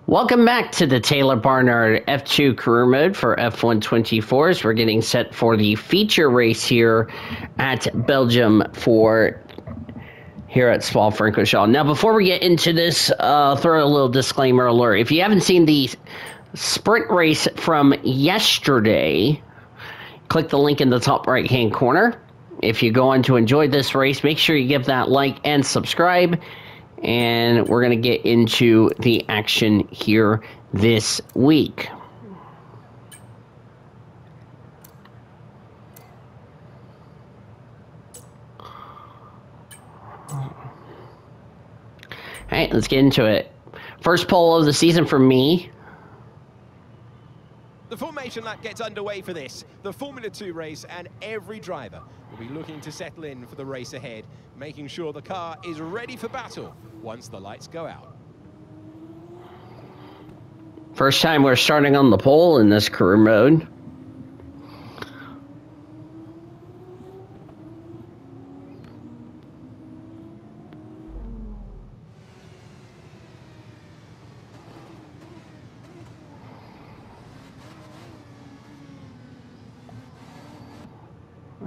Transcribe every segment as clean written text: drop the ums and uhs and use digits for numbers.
Welcome back to the Taylor Barnard F2 career mode for F124s. We're getting set for the feature race here at Belgium here at Spa-Francorchamps. Now, before we get into this, throw a little disclaimer alert. If you haven't seen the sprint race from yesterday, click the link in the top right-hand corner. If you go on to enjoy this race, make sure you give that like and subscribe. And we're going to get into the action here this week. All right, let's get into it. First pole of the season for me. The formation lap gets underway for this, the Formula 2 race, and every driver will be looking to settle in for the race ahead, making sure the car is ready for battle once the lights go out. First time we're starting on the pole in this career mode.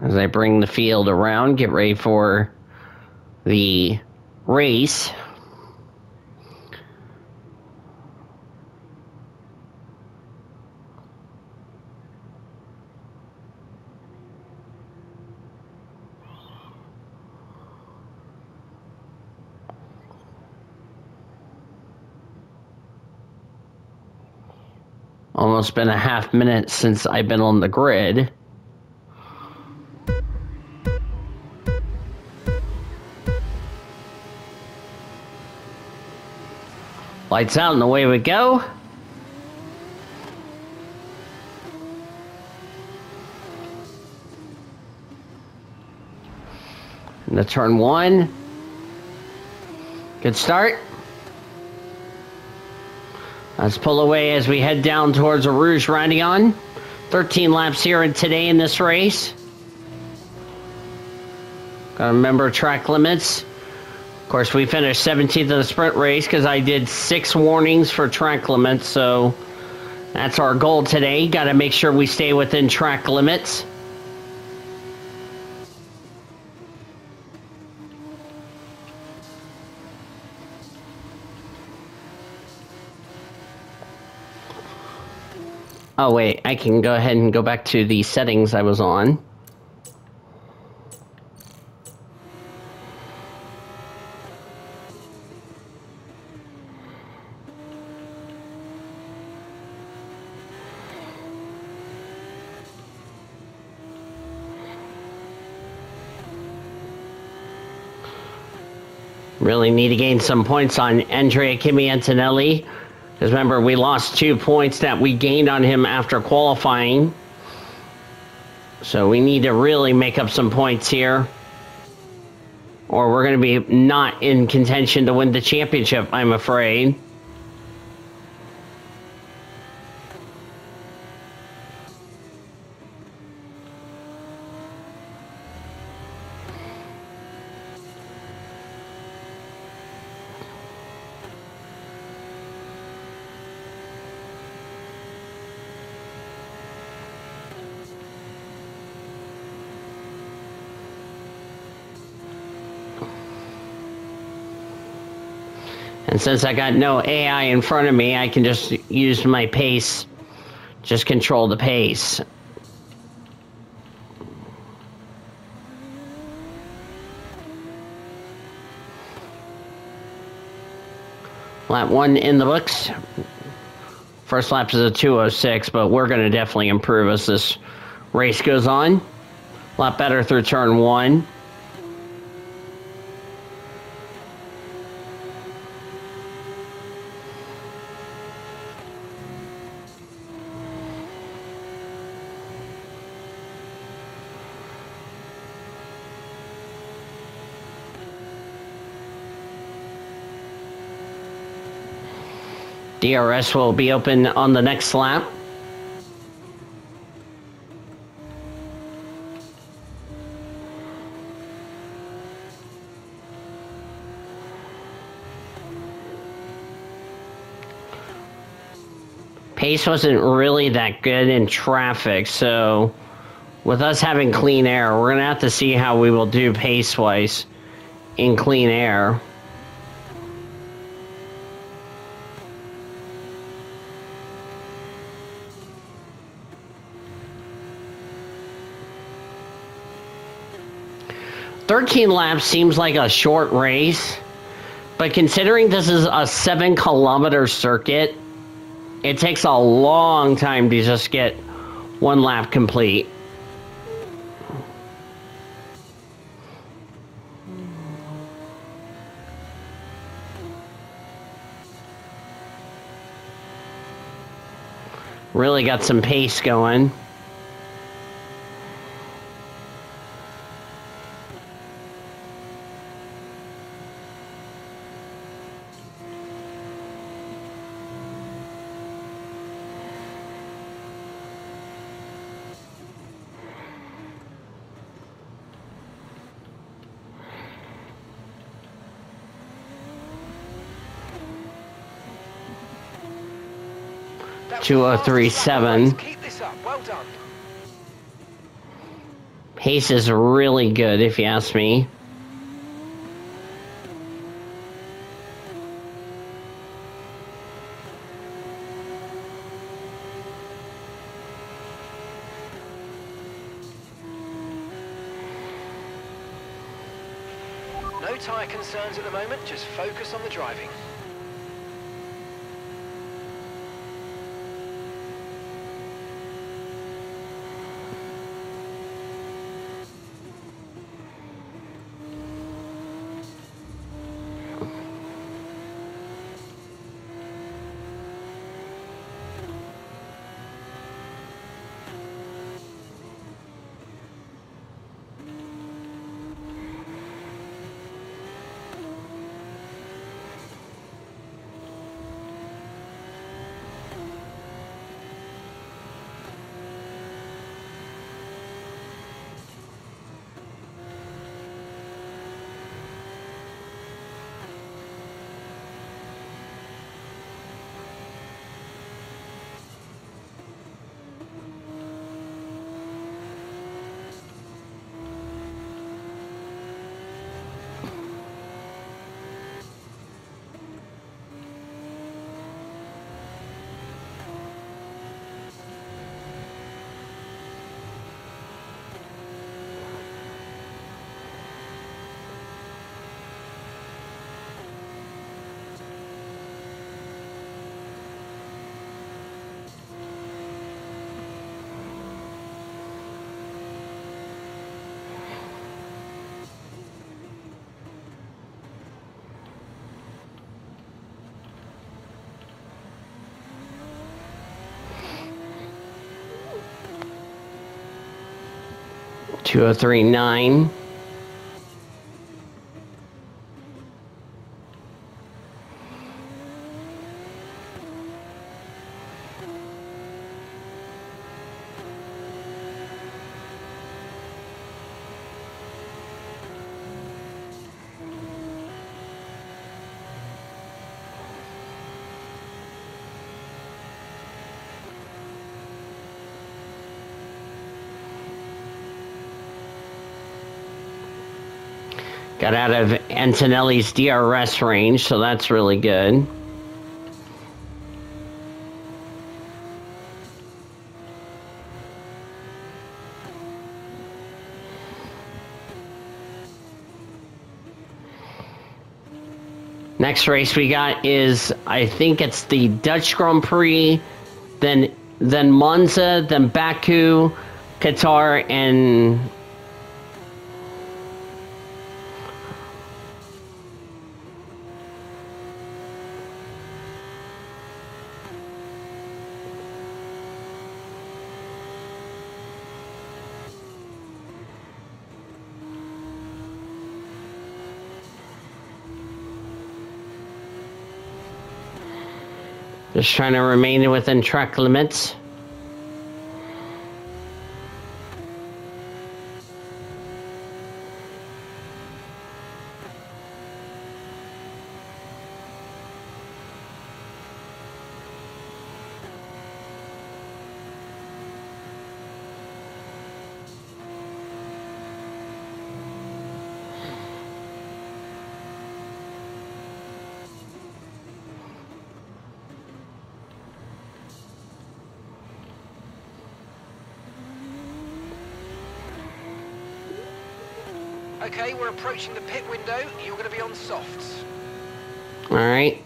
As I bring the field around, get ready for the race. Almost been a half minute since I've been on the grid. Lights out and away we go. Into turn one. Good start. Let's pull away as we head down towards the Rouge Radion. 13 laps here today in this race. Gotta remember track limits. Of course, we finished 17th in the sprint race because I did 6 warnings for track limits, so that's our goal today. Got to make sure we stay within track limits. Oh, wait, I can go ahead and go back to the settings I was on. Really need to gain some points on Andrea Kimi Antonelli. Because remember, we lost 2 points that we gained on him after qualifying. So we need to really make up some points here. Or we're going to be not in contention to win the championship, I'm afraid. And since I got no AI in front of me, I can just use my pace, just control the pace. Lap 1 in the books. First lap is a 2:06, but we're going to definitely improve as this race goes on. A lot better through turn 1. DRS will be open on the next lap. Pace wasn't really that good in traffic, so with us having clean air, we're going to have to see how we will do pace-wise in clean air. "13 laps seems like a short race, but considering this is a 7-kilometer circuit, it takes a long time to just get one lap complete." Really got some pace going. That was 2037. Keep this up. Well done. Pace is really good, if you ask me. No tyre concerns at the moment, just focus on the driving. .203.9. Got out of Antonelli's DRS range, so that's really good. Next race we got is, I think it's the Dutch Grand Prix, then Monza, then Baku, Qatar, and just trying to remain within track limits. Okay, we're approaching the pit window. You're going to be on softs. All right.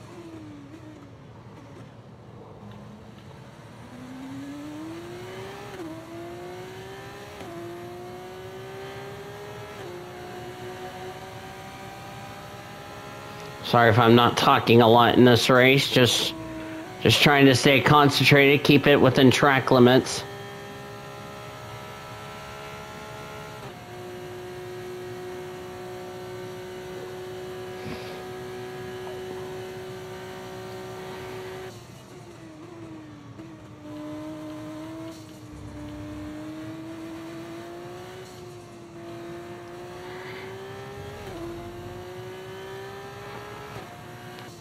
Sorry if I'm not talking a lot in this race. Just trying to stay concentrated, keep it within track limits.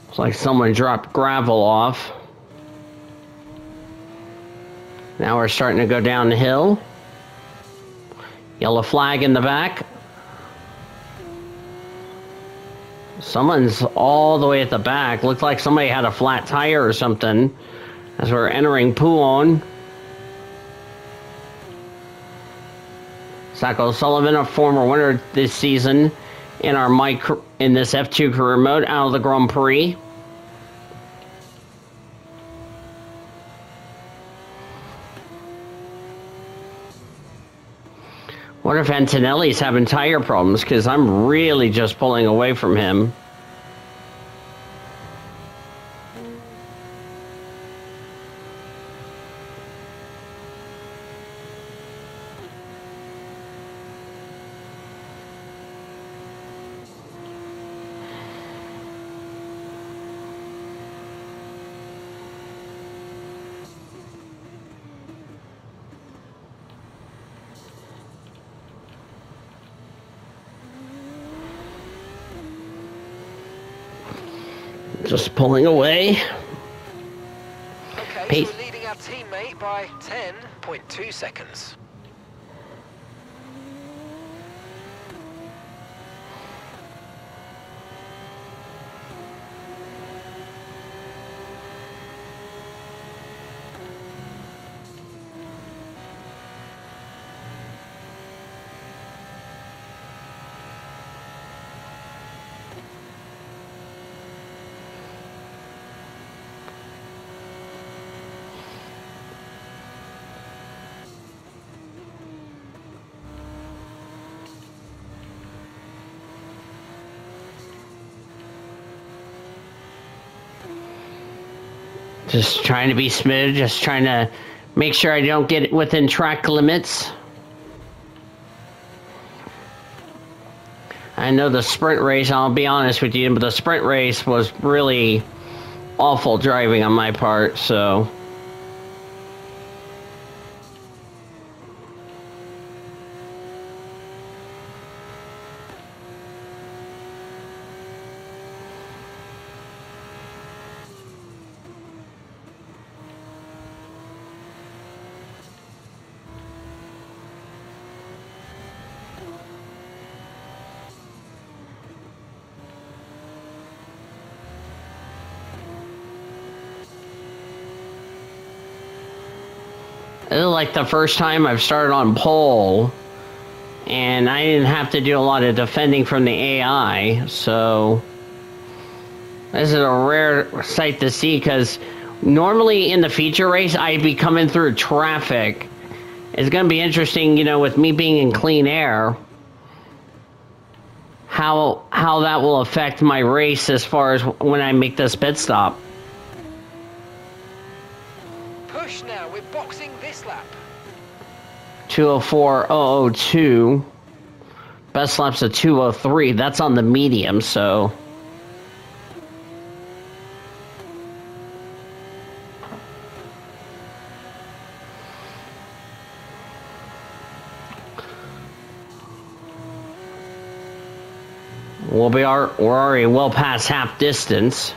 It's like someone dropped gravel off. Now we're starting to go down the hill. Yellow flag in the back. Someone's all the way at the back. Looked like somebody had a flat tire or something as we're entering Pouon. Zach O'Sullivan, a former winner this season in this F2 career mode, out of the Grand Prix. Wonder if Antonelli's having tire problems, because I'm really just pulling away from him. Just pulling away. Okay, so we're leading our teammate by 10.2 seconds. Just trying to be smooth, just trying to make sure I don't get within track limits. I know the sprint race, I'll be honest with you, but the sprint race was really awful driving on my part, so... This is like the first time I've started on pole, and I didn't have to do a lot of defending from the AI, so this is a rare sight to see, because normally in the feature race I'd be coming through traffic. It's going to be interesting, you know, with me being in clean air, how that will affect my race as far as when I make this pit stop. Push now, we're boxing this lap. 204.002. Best lap's a 203. That's on the medium, so... we're already well past half distance.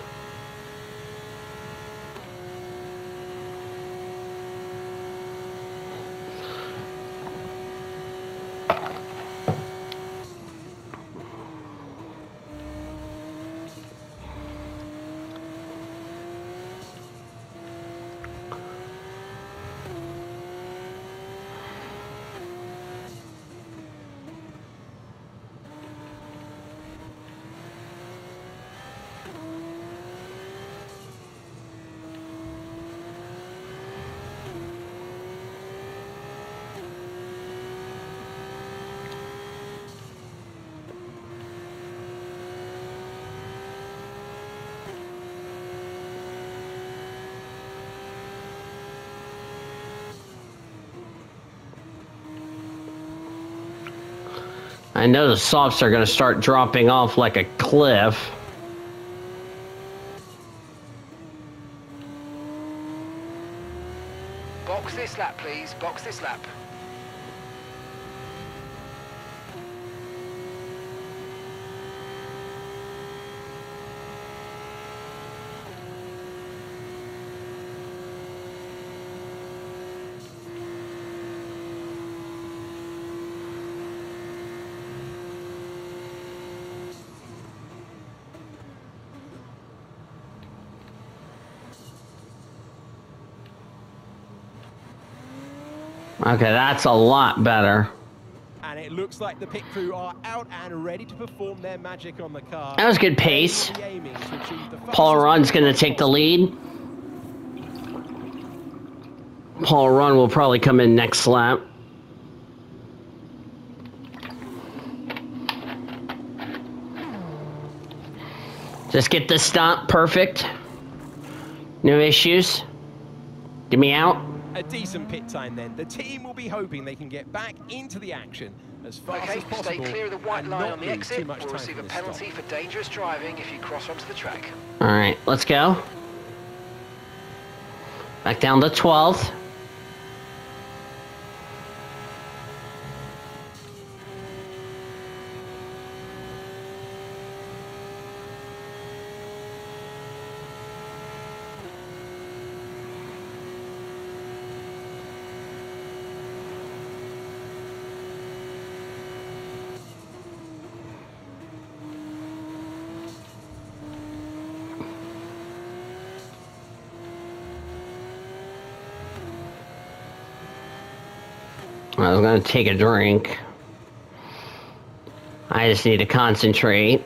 I know the softs are going to start dropping off like a cliff. Box this lap, please. Box this lap. Okay, that's a lot better. And it looks like the pit crew are out and ready to perform their magic on the car. That was good pace. Paul Run's going to take the lead. Paul Run will probably come in next lap. Just get this stop perfect. No issues. Get me out. A decent pit time then. The team will be hoping they can get back into the action as fast as possible. Stay clear of the white line on the exit. We'll receive a penalty for dangerous driving if you cross onto the track. All right, let's go. Back down to 12th. I was gonna take a drink. I just need to concentrate.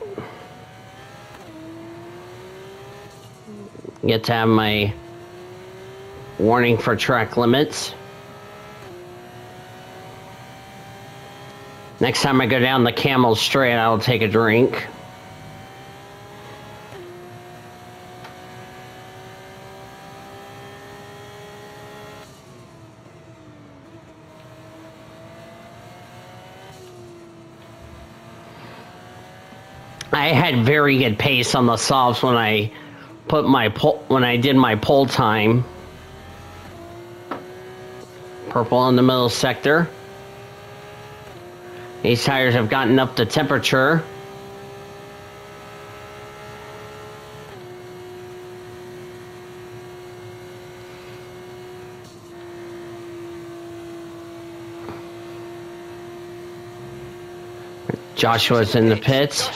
Get to have my warning for track limits. Next time I go down the Camel Straight, I'll take a drink. I had very good pace on the softs when I did my pole time. Purple in the middle sector. These tires have gotten up to temperature. Joshua's in the pits.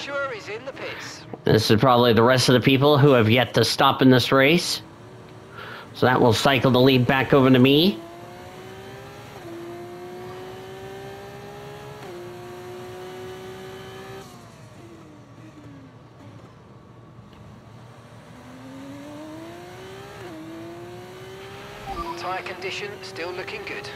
This is probably the rest of the people who have yet to stop in this race. So that will cycle the lead back over to me. Tyre condition still looking good.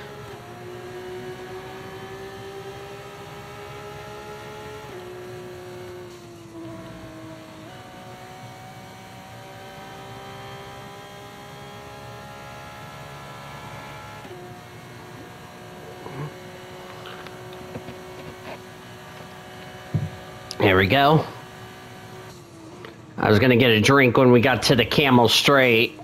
There we go. I was gonna get a drink when we got to the Camel Straight.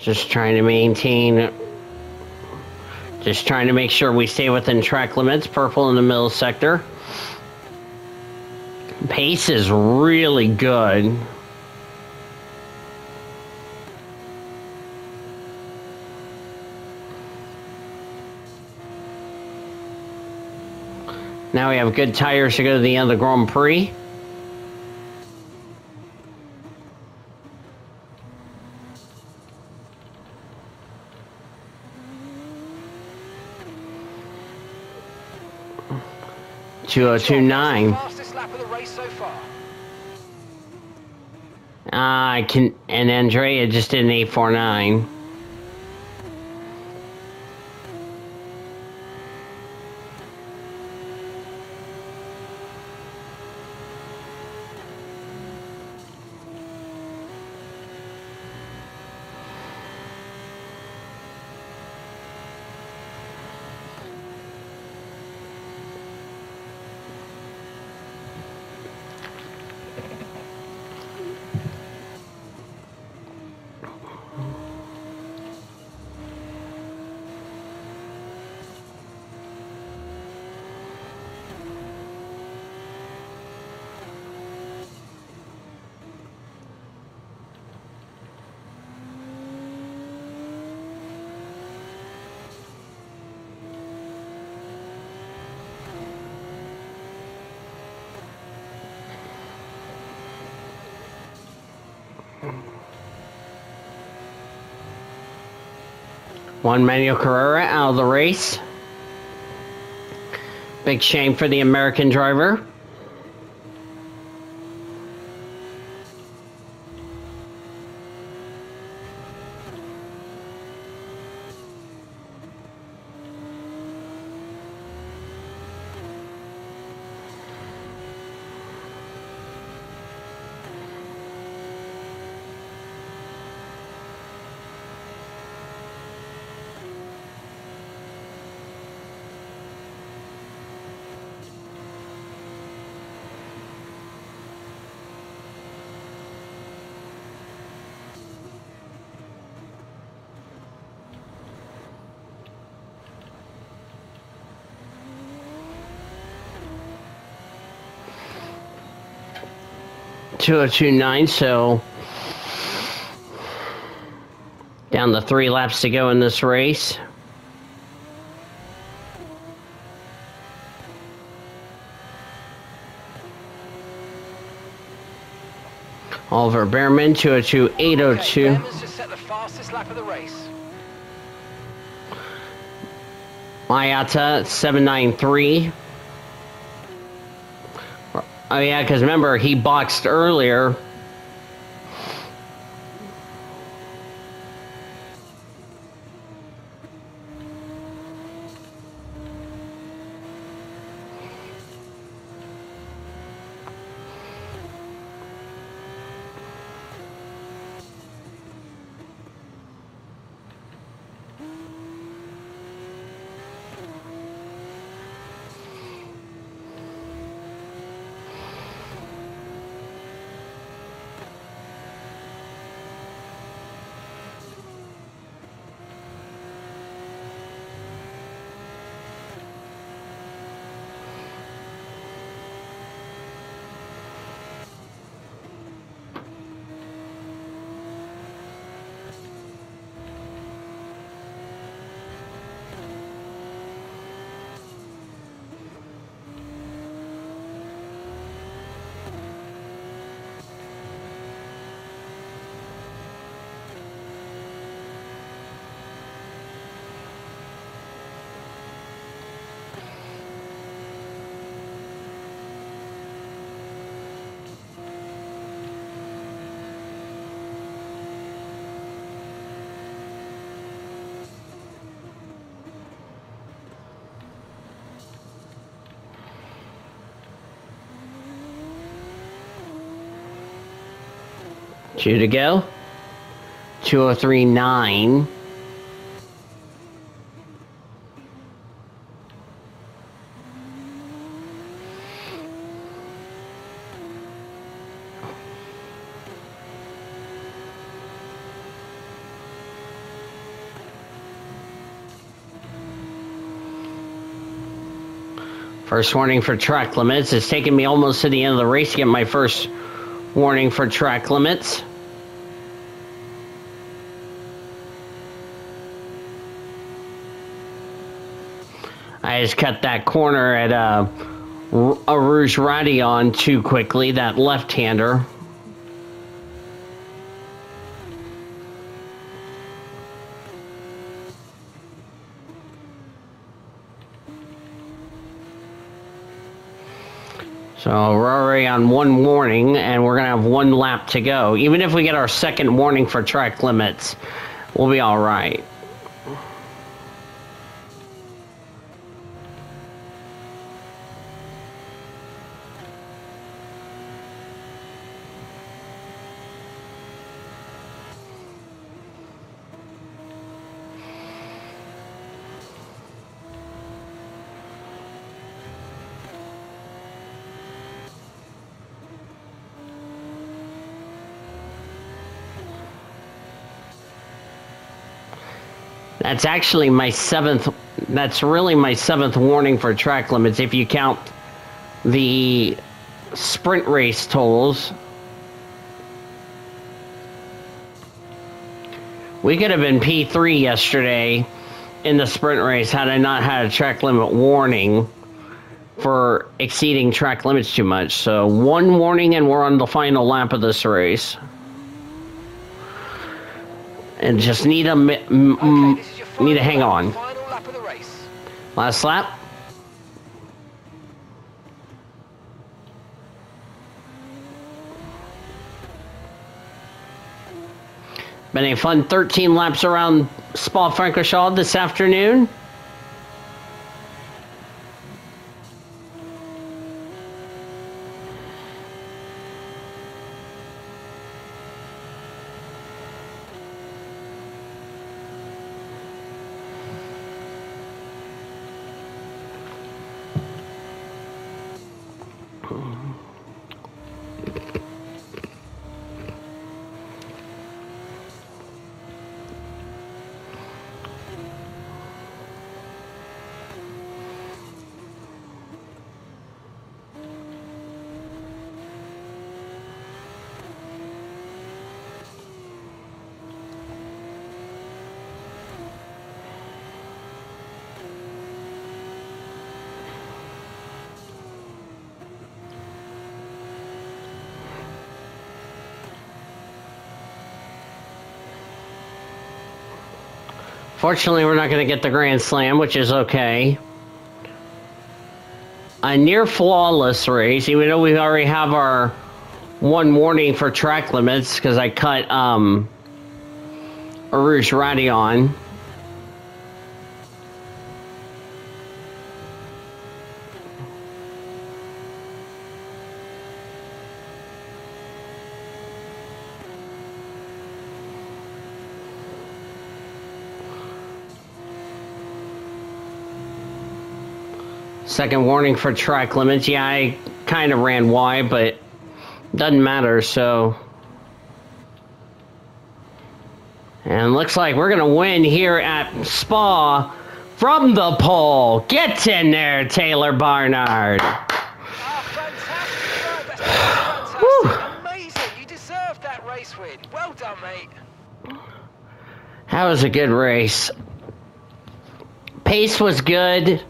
Just trying to make sure we stay within track limits. Purple in the middle sector. Pace is really good. Now we have good tires to go to the end of the Grand Prix. Fastest lap of the race so far. And Andrea just did an 8:49. Juan Manuel Carrera out of the race. Big shame for the American driver. .202.9, so down to 3 laps to go in this race. Oliver Behrman, 202.802. Behrman's just set the fastest lap of the race. Mayata, 793. Oh yeah, because remember, he boxed earlier. Two to go. 203.9. First warning for track limits. It's taken me almost to the end of the race to get my first warning for track limits. I just cut that corner at a Rouge Radion too quickly, that left-hander. So we're already on one warning, and we're going to have one lap to go. Even if we get our second warning for track limits, we'll be all right. That's actually my seventh. That's really my seventh warning for track limits if you count the sprint race totals. We could have been P3 yesterday in the sprint race had I not had a track limit warning for exceeding track limits too much. So one warning and we're on the final lap of this race. And just need to hang on. Final lap of the race. Last lap. Been a fun 13 laps around Spa-Francorchamps this afternoon. Fortunately, we're not going to get the Grand Slam, which is okay. A near flawless race, even though we already have our one warning for track limits, because I cut a Rouge Radion. Second warning for track limits. Yeah, I kind of ran wide, but doesn't matter, so. And looks like we're going to win here at Spa from the pole. Get in there, Taylor Barnard. Oh, fantastic. Fantastic. Amazing. You deserved that race win. Well done, mate. That was a good race. Pace was good.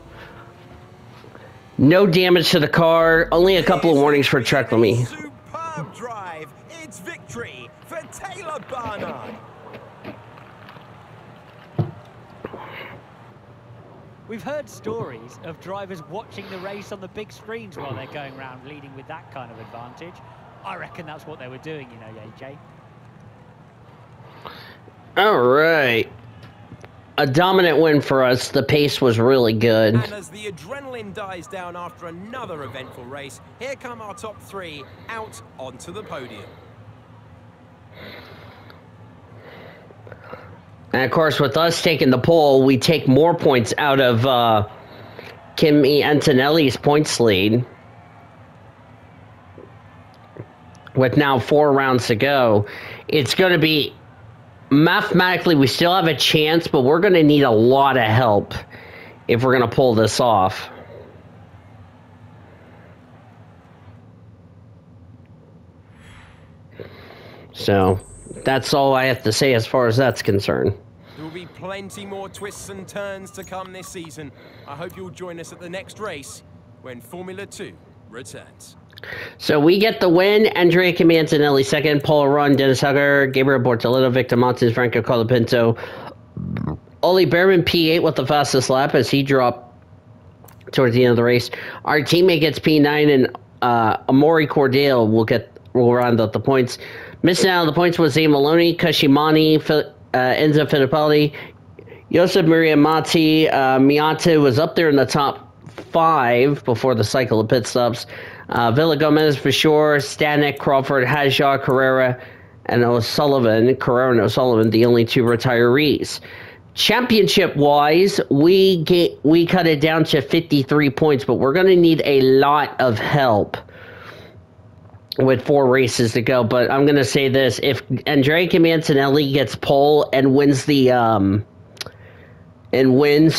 No damage to the car. Only a couple of warnings for track limit. Superb drive. It's victory for Taylor Barnard. We've heard stories of drivers watching the race on the big screens while they're going around leading with that kind of advantage. I reckon that's what they were doing, you know, AJ. All right. A dominant win for us. The pace was really good. And as the adrenaline dies down after another eventful race, here come our top three out onto the podium. And of course, with us taking the pole, we take more points out of Kimi Antonelli's points lead. With now 4 rounds to go, it's going to be... Mathematically, we still have a chance, but we're going to need a lot of help if we're going to pull this off. So, that's all I have to say as far as that's concerned. There will be plenty more twists and turns to come this season. I hope you'll join us at the next race when Formula 2 returns. So we get the win. Andrea Manzanelli second, Paul Run, Dennis Hugger, Gabriel Bortoletto, Victor Montes, Franco Colapinto. Oli Behrman P8 with the fastest lap as he dropped towards the end of the race. Our teammate gets P9, and Amaury Cordale will round up the points. Missing out on the points was Zane Maloney, Kashimani, Enzo Fittipaldi, Josep Maria Mati. Miata was up there in the top 5 before the cycle of pit stops. Villa Gomez for sure, Stanek, Crawford, Hajar, Carrera, and Carrera and O'Sullivan, the only 2 retirees. Championship-wise, we cut it down to 53 points, but we're going to need a lot of help with 4 races to go. But I'm going to say this: if Andrea Manzanelli gets pole and wins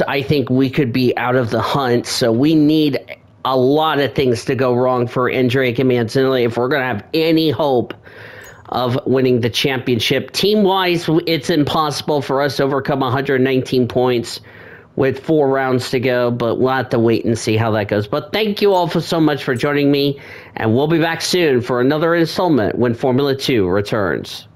I think we could be out of the hunt. So we need a lot of things to go wrong for Andrea Manzanelli if we're going to have any hope of winning the championship. Team-wise, it's impossible for us to overcome 119 points with 4 rounds to go, but we'll have to wait and see how that goes. But thank you all so much for joining me, and we'll be back soon for another installment when Formula 2 returns.